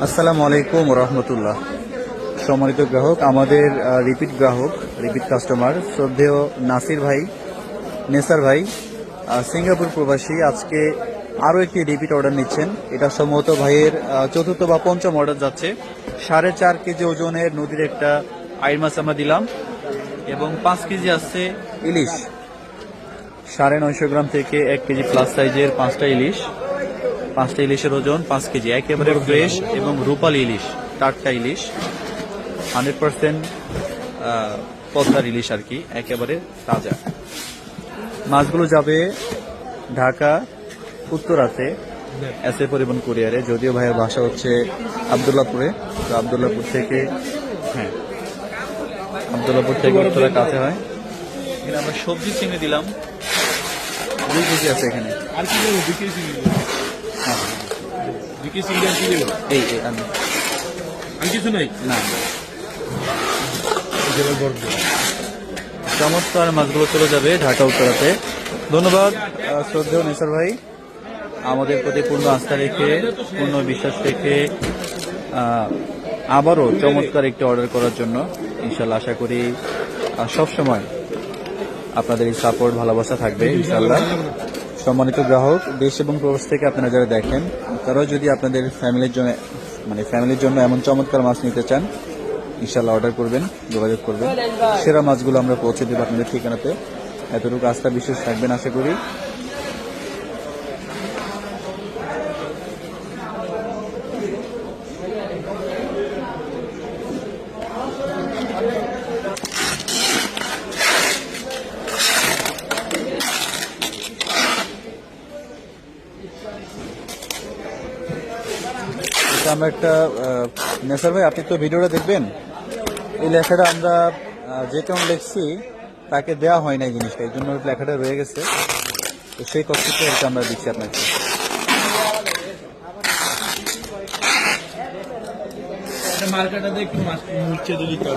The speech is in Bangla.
আসসালামু আলাইকুম রহমতুল্লাহ। সম্মানিত গ্রাহক, আমাদের রিপিট গ্রাহক, রিপিট কাস্টমার শ্রদ্ধেয় নাসির ভাই, নেসার ভাই, সিঙ্গাপুর প্রবাসী, আজকে আরও একটি রিপিট অর্ডার নিচ্ছেন। এটা সম্ভবত ভাইয়ের চতুর্থ বা পঞ্চম অর্ডার যাচ্ছে। 4.5 কেজি ওজনের নদীর একটা আইড় মাছ আমরা দিলাম এবং 5 কেজি আসছে ইলিশ। 950 গ্রাম থেকে 1 কেজি প্লাস সাইজের 5টা ইলিশের ওজন 5 কেজি, একেবারে ফ্রেশ এবং রূপালী ইলিশ, টাটকা ইলিশ, 100% পদ্মার ইলিশ আর কি, একেবারে তাজা। মাছগুলো যাবে ঢাকা উত্তরাতে এসএ পরিবহন কুরিয়ারে। যদিও ভাইয়ের বাসা হচ্ছে আবদুল্লাপুরে, তো আবদুল্লাপুর থেকে উত্তরা কাছে হয়। এখানে আমরা সবজি চিংড়ি দিলাম 2 কেজি আছে এখানে। আর কি দেবো? 2 কেজি হ্যাঁ, 2 কেজি আর কি দেবো? এই আমি আর কিছু নাই না, বর্গ। চমৎকার মাছগুলো চলে যাবে ঢাকা উত্তরাতে। ধন্যবাদ শ্রদ্ধেয় নেসার ভাই, আমাদের প্রতি পূর্ণ আস্থা রেখে, পূর্ণ বিশ্বাস রেখে আবারও চমৎকার একটি অর্ডার করার জন্য। ইনশাল্লাহ আশা করি সবসময় আপনাদের এই সাপোর্ট, ভালোবাসা থাকবে ইনশাল্লাহ। সম্মানিত গ্রাহক, দেশ এবং প্রবাস থেকে আপনারা যারা দেখেন, তারাও যদি আপনাদের ফ্যামিলির জন্য এমন চমৎকার মাছ নিতে চান, ইনশাল্লাহ অর্ডার করবেন, যোগাযোগ করবেন। সেরা মাছগুলো আমরা পৌঁছে দেবো আপনাদের ঠিকানাতে। এতটুকু আস্থা বিশ্বাস থাকবেন আশা করি। আমরা একটা নেসার ভাই, আপনি তো ভিডিওটা দেখবেন, এই লেখাটা আমরা যে কেমন লিখছি তাকে দেওয়া হয় না এই জিনিসটা, এই জন্য লেখাটা রয়ে গেছে। তো সেই কষ্টটা আর কি আমরা দিচ্ছি আপনাকে। মার্কেটে একটু মাছ মুচ্ছে দিলি তো